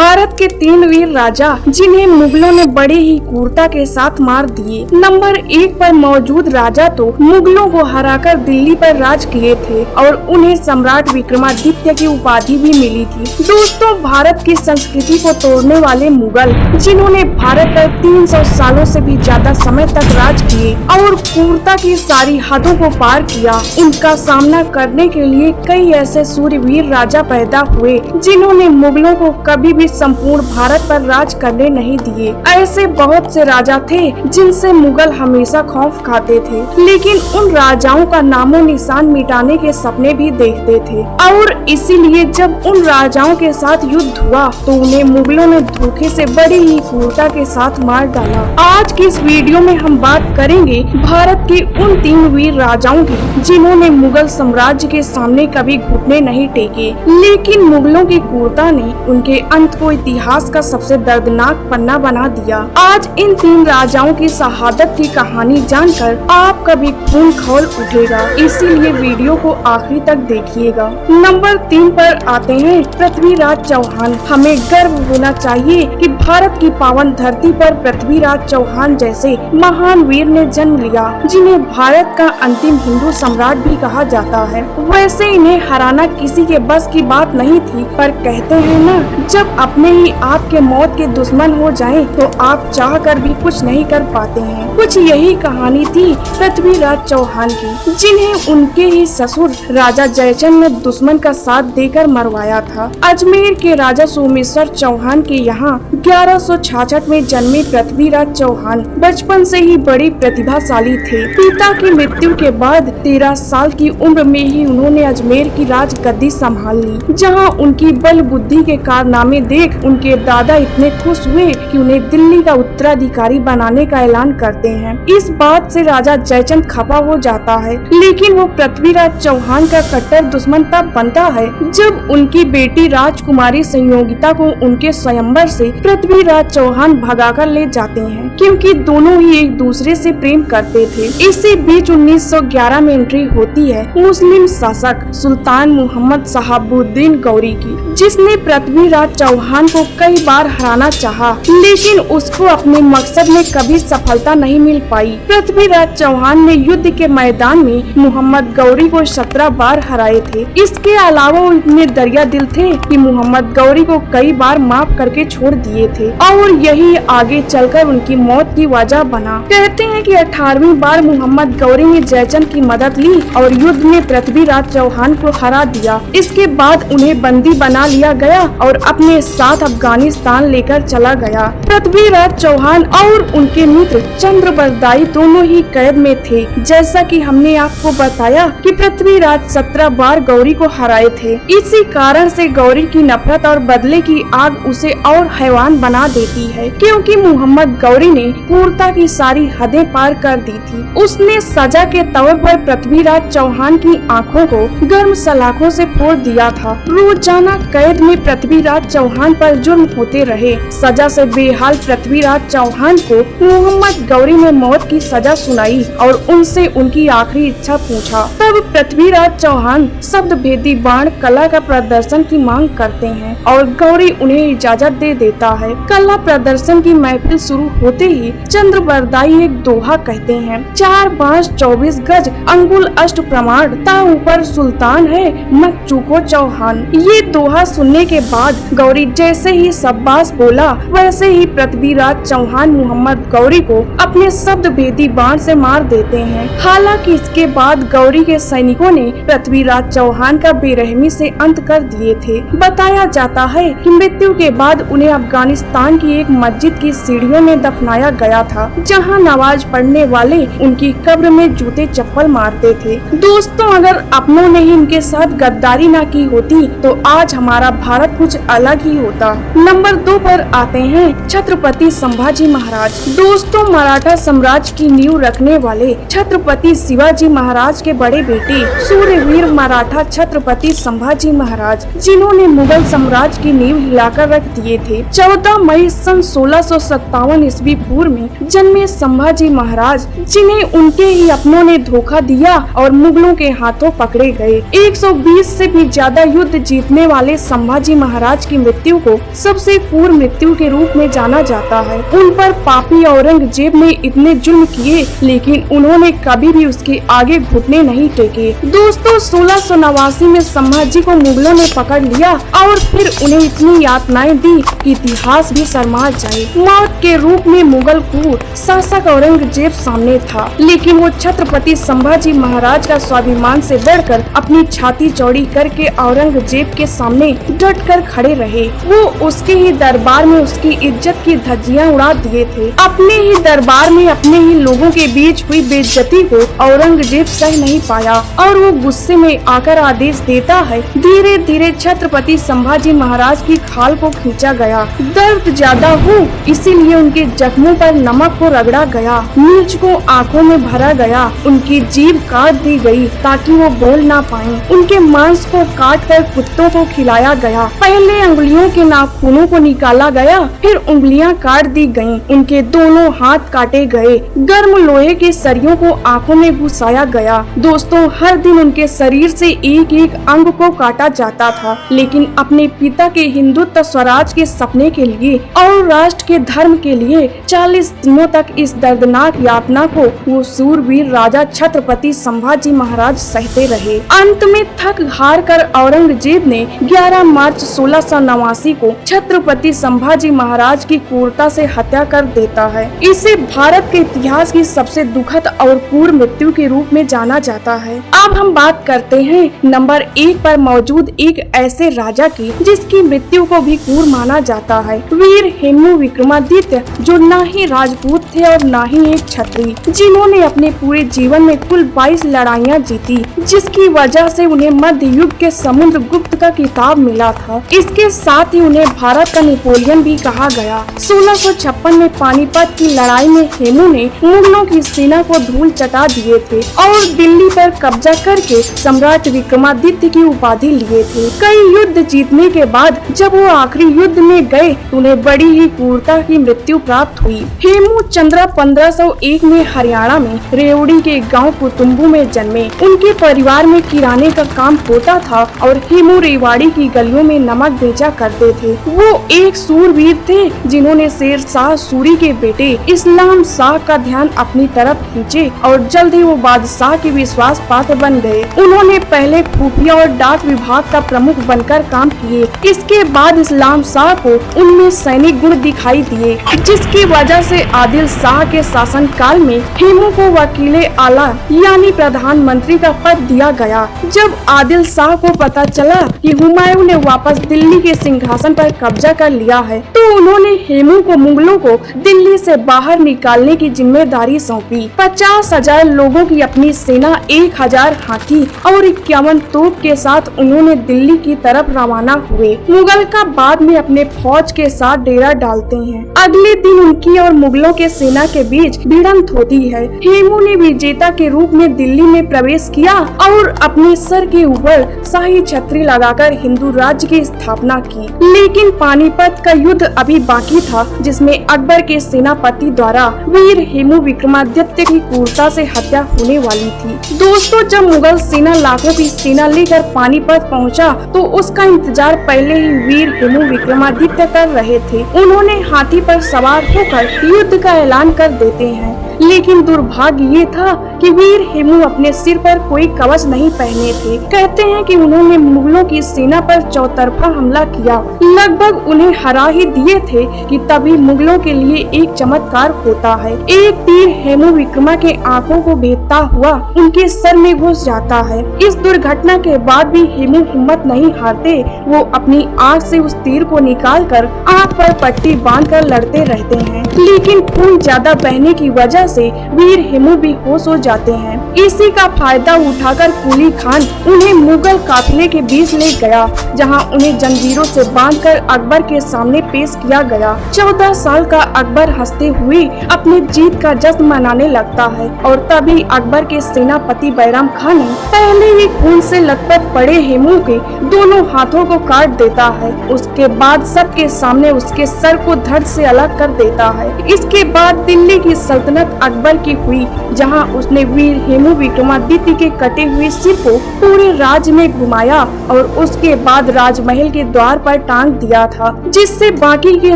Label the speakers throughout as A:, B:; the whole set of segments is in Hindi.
A: भारत के 3 वीर राजा जिन्हें मुगलों ने बड़े ही क्रूरता के साथ मार दिए। नंबर 1 पर मौजूद राजा तो मुगलों को हराकर दिल्ली पर राज किए थे और उन्हें सम्राट विक्रमादित्य की उपाधि भी मिली थी। दोस्तों, भारत की संस्कृति को तोड़ने वाले मुगल जिन्होंने भारत पर 300 सालों से भी ज्यादा समय तक राज किए और क्रूरता की सारी हदों को पार किया, उनका सामना करने के लिए कई ऐसे सूरवीर राजा पैदा हुए जिन्होंने मुगलों को कभी भी संपूर्ण भारत पर राज करने नहीं दिए। ऐसे बहुत से राजा थे जिनसे मुगल हमेशा खौफ खाते थे, लेकिन उन राजाओं का नामो निशान मिटाने के सपने भी देखते थे और इसीलिए जब उन राजाओं के साथ युद्ध हुआ तो उन्हें मुगलों ने धोखे से बड़ी ही क्रूरता के साथ मार डाला। आज की इस वीडियो में हम बात करेंगे भारत के उन 3 वीर राजाओं की जिन्होंने मुगल साम्राज्य के सामने कभी घुटने नहीं टेके, लेकिन मुगलों की क्रूरता ने उनके अंत को इतिहास का सबसे दर्दनाक पन्ना बना दिया। आज इन 3 राजाओं की शहादत की कहानी जानकर आपका भी खून खौल उठेगा, इसीलिए वीडियो को आखिरी तक देखिएगा। नंबर 3 पर आते हैं पृथ्वीराज चौहान। हमें गर्व होना चाहिए कि भारत की पावन धरती पर पृथ्वीराज चौहान जैसे महान वीर ने जन्म लिया, जिन्हें भारत का अंतिम हिंदू सम्राट भी कहा जाता है। वैसे इन्हें हराना किसी के बस की बात नहीं थी, पर कहते हैं ना, जब अपने ही आपके मौत के दुश्मन हो जाएं, तो आप चाह कर भी कुछ नहीं कर पाते हैं। कुछ यही कहानी थी पृथ्वीराज चौहान की, जिन्हें उनके ही ससुर राजा जयचंद ने दुश्मन का साथ देकर मरवाया था। अजमेर के राजा सोमेश्वर चौहान के यहाँ 1166 में जन्मे पृथ्वीराज चौहान बचपन से ही बड़ी प्रतिभाशाली थे। पिता की मृत्यु के बाद 13 साल की उम्र में ही उन्होंने अजमेर की राज गद्दी संभाल ली, जहां उनकी बल बुद्धि के कारनामे देख उनके दादा इतने खुश हुए कि उन्हें दिल्ली का उत्तराधिकारी बनाने का ऐलान करते हैं। इस बात से राजा जयचंद खफा हो जाता है, लेकिन वो पृथ्वीराज चौहान का कट्टर दुश्मन तब बनता है जब उनकी बेटी राजकुमारी संयोगिता को उनके स्वयंवर से पृथ्वीराज चौहान भगाकर ले जाते हैं, क्योंकि दोनों ही एक दूसरे से प्रेम करते थे। इसी बीच 1911 में एंट्री होती है मुस्लिम शासक सुल्तान मोहम्मद शहाबुद्दीन गौरी की, जिसने पृथ्वीराज चौहान को कई बार हराना चाहा, लेकिन उसको अपने मकसद में कभी सफलता नहीं मिल पाई। पृथ्वीराज चौहान ने युद्ध के मैदान में मोहम्मद गौरी को 17 बार हराए थे। इसके अलावा वो इतने दरिया दिल थे कि मोहम्मद गौरी को कई बार माफ करके छोड़ दिए थे और यही आगे चलकर उनकी मौत की वजह बना। कहते हैं कि 18वीं बार मोहम्मद गौरी ने जयचंद की मदद ली और युद्ध में पृथ्वीराज चौहान को हरा दिया। इसके बाद उन्हें बंदी बना लिया गया और अपने साथ अफगानिस्तान लेकर चला गया। पृथ्वीराज चौहान और उनके मित्र चंद्रबरदाई दोनों ही कैद में थे। जैसा कि हमने आपको बताया कि पृथ्वीराज 17 बार गौरी को हराए थे। इसी कारण से गौरी की नफरत और बदले की आग उसे और हैवान बना देती है, क्योंकि मोहम्मद गौरी ने क्रूरता की सारी हदें पार कर दी थी। उसने सजा के तौर पर पृथ्वीराज चौहान की आंखों को गर्म सलाखों से फोड़ दिया था। रोजाना कैद में पृथ्वीराज चौहान पर जुर्म होते रहे। सजा से बेहाल पृथ्वीराज चौहान को मोहम्मद गौरी ने मौत की सजा सुनाई और उनसे उनकी आखिरी इच्छा पूछा। तब पृथ्वीराज चौहान शब्द भेदी बाण कला का प्रदर्शन की मांग करते हैं और गौरी उन्हें इजाजत दे देता है। कला प्रदर्शन की महफिल शुरू होते ही चंद्रबरदाई एक दोहा कहते हैं, 4 बांस 24 गज अंगुल अष्ट प्रमाण, ता ऊपर सुल्तान है मत चूको चौहान। ये दोहा सुनने के बाद गौरी जैसे ही शब्बास बोला, वैसे ही पृथ्वीराज चौहान मोहम्मद गौरी को अपने शब्द भेदी बाण से मार देते हैं। हालांकि इसके बाद गौरी के सैनिकों ने पृथ्वीराज चौहान का बेरहमी से अंत कर दिए थे। बताया जाता है कि मृत्यु के बाद उन्हें अफगानिस्तान की एक मस्जिद की सीढ़ियों में दफनाया गया था, जहां नमाज पढ़ने वाले उनकी कब्र में जूते चप्पल मारते थे। दोस्तों, अगर अपनों ने ही इनके साथ गद्दारी न की होती तो आज हमारा भारत कुछ अलग ही होता। नंबर 2 पर आते हैं छत्रपति संभाजी महाराज। दोस्तों, मराठा साम्राज्य की नींव रखने वाले छत्रपति शिवाजी महाराज के बड़े बेटे सूर्यवीर मराठा छत्रपति संभाजी महाराज, जिन्होंने मुगल साम्राज्य की नींव हिलाकर रख दिए थे। 14 मई सन 1657 ईस्वी पूर्व में जन्मे संभाजी महाराज, जिन्हें उनके ही अपनों ने धोखा दिया और मुगलों के हाथों पकड़े गए। 120 से भी ज्यादा युद्ध जीतने वाले संभाजी महाराज की मृत्यु मृत्यु को सबसे क्रूर मृत्यु के रूप में जाना जाता है। उन पर पापी औरंगजेब ने इतने जुल्म किए, लेकिन उन्होंने कभी भी उसके आगे घुटने नहीं टेके। दोस्तों, 1689 में संभाजी को मुगलों ने पकड़ लिया और फिर उन्हें इतनी यातनाएं दी कि इतिहास भी शर्मा जाए। मौत के रूप में मुगल क्रूर शासक औरंगजेब सामने था, लेकिन वो छत्रपति संभाजी महाराज का स्वाभिमान से बढ़कर अपनी छाती चौड़ी करके औरंगजेब के सामने डट कर खड़े रहे। वो उसके ही दरबार में उसकी इज्जत की धज्जियां उड़ा दिए थे। अपने ही दरबार में अपने ही लोगों के बीच हुई बेइज्जती को औरंगजेब सह नहीं पाया और वो गुस्से में आकर आदेश देता है। धीरे धीरे छत्रपति संभाजी महाराज की खाल को खींचा गया। दर्द ज्यादा हो इसीलिए उनके जख्मों पर नमक को रगड़ा गया, मिर्च को आंखों में भरा गया, उनकी जीभ काट दी गई ताकि वो बोल ना पाएं। उनके मांस को काट कर कुत्तों को खिलाया गया। पहले उंगलियों के नाखूनों को निकाला गया, फिर उंगलियां काट दी गयीं। उनके दोनों हाथ काटे गए। गर्म लोहे के सरियों को आंखों में घुसाया गया। दोस्तों, हर दिन उनके शरीर से एक एक अंग को काटा जाता था, लेकिन अपने पिता के हिंदुत्व स्वराज के सपने के लिए और राष्ट्र के धर्म के लिए 40 दिनों तक इस दर्दनाक यातना को वो सूरवीर राजा छत्रपति संभाजी महाराज सहते रहे। अंत में थक हार कर औरंगजेब ने 11 मार्च 1689 को छत्रपति संभाजी महाराज की क्रूरता से हत्या कर देता है। इसे भारत के इतिहास की सबसे दुखद और क्रूर मृत्यु के रूप में जाना जाता है। अब हम बात करते हैं नंबर 1 पर मौजूद एक ऐसे राजा की जिसकी मृत्यु को भी क्रूर माना जाता है, वीर हेमू विक्रमादित्य, जो न ही राजपूत थे और न ही एक क्षत्रिय, जिन्होंने अपने पूरे जीवन में कुल 22 लड़ाइयाँ जीती, जिसकी वजह से उन्हें मध्य युग के समुद्र गुप्त का खिताब मिला था। इसके साथ ही उन्हें भारत का नेपोलियन भी कहा गया। 1656 में पानीपत की लड़ाई में हेमू ने मुगलों की सेना को धूल चटा दिए थे और दिल्ली पर कब्जा करके सम्राट विक्रमादित्य की उपाधि लिए थे। कई युद्ध जीतने के बाद जब वो आखिरी युद्ध में गए, उन्हें बड़ी ही क्रूरता की मृत्यु प्राप्त हुई। हेमू चंद्र 1501 में हरियाणा में रेवड़ी के गांव कुतुम्बू में जन्मे। उनके परिवार में किराने का काम होता था और हेमू रेवाड़ी की गलियों में नमक बेचा करते थे। वो एक सूरवीर थे जिन्होंने शेर शाह सूरी के बेटे इस्लाम शाह का ध्यान अपनी तरफ खींचे और जल्द ही वो बादशाह के विश्वास पात्र बन गए। उन्होंने पहले खुफिया और डाक विभाग का प्रमुख बनकर काम किए। इसके बाद इस्लाम शाह को उनमें सैनिक गुण दिखाई दिए, जिसकी वजह से आदिल शाह के शासन काल में हेमू को वकीले आला यानी प्रधानमंत्री का पद दिया गया। जब आदिल शाह को पता चला कि हुमायूं ने वापस दिल्ली के सिंहासन पर कब्जा कर लिया है, तो उन्होंने हेमू को मुगलों को दिल्ली से बाहर निकालने की जिम्मेदारी सौंपी। 50,000 लोगों की अपनी सेना, 1000 हाथी और 51 तोप के साथ उन्होंने दिल्ली की तरफ रवाना हुए। मुगल का बाद में अपने फौज के साथ डेरा डालते हैं। अगले दिन उनकी और मुगलों के सेना के बीच भिड़ंत होती है। हेमू ने विजेता के रूप में दिल्ली में प्रवेश किया और अपने सर के ऊपर शाही छतरी लगाकर हिंदू राज्य की स्थापना की। लेकिन पानीपत का युद्ध अभी बाकी था, जिसमें अकबर के सेनापति द्वारा वीर हेमू विक्रमादित्य की क्रूरता से हत्या होने वाली थी। दोस्तों, जब मुगल सेना लाखों की सेना लेकर पानीपत पहुंचा, तो उसका इंतजार पहले ही वीर हेमू विक्रमादित्य कर रहे थे। उन्होंने हाथी पर सवार होकर युद्ध का ऐलान कर देते हैं, लेकिन दुर्भाग्य ये था कि वीर हेमू अपने सिर पर कोई कवच नहीं पहने थे। कहते हैं कि उन्होंने मुगलों की सेना पर चौतरफा हमला किया, लगभग उन्हें हरा ही दिए थे कि तभी मुगलों के लिए एक चमत्कार होता है। एक तीर हेमू विक्रमा के आंखों को भेदता हुआ उनके सर में घुस जाता है। इस दुर्घटना के बाद भी हेमू हिम्मत नहीं हारते। वो अपनी आंख से उस तीर को निकालकर आंख पर पट्टी बांधकर लड़ते रहते हैं, लेकिन खून ज्यादा बहने की वजह से वीर हेमू बेहोश हो जाते हैं। इसी का फायदा उठाकर कुली खान उन्हें मुगल काफिले के बीच ले गया, जहां उन्हें जंजीरों से बांधकर अकबर के सामने पेश किया गया। 14 साल का अकबर हंसते हुए अपनी जीत का जश्न मनाने लगता है और तभी अकबर के सेनापति बैराम खान ने पहले ही खून से लथपथ पड़े हेमू के दोनों हाथों को काट देता है। उसके बाद सबके सामने उसके सर को धड़ से अलग कर देता है। इसके बाद दिल्ली की सल्तनत अकबर की हुई, जहां उसने वीर हेमू विक्रमादित्य के कटे हुए सिर को पूरे राज्य में घुमाया और उसके बाद राजमहल के द्वार पर टांग दिया था, जिससे बाकी के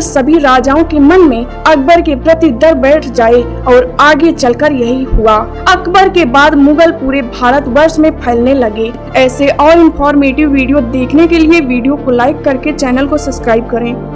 A: सभी राजाओं के मन में अकबर के प्रति डर बैठ जाए। और आगे चलकर यही हुआ। अकबर के बाद मुगल पूरे भारतवर्ष में फैलने लगे। ऐसे और इंफॉर्मेटिव वीडियो देखने के लिए वीडियो को लाइक करके चैनल को सब्सक्राइब करें।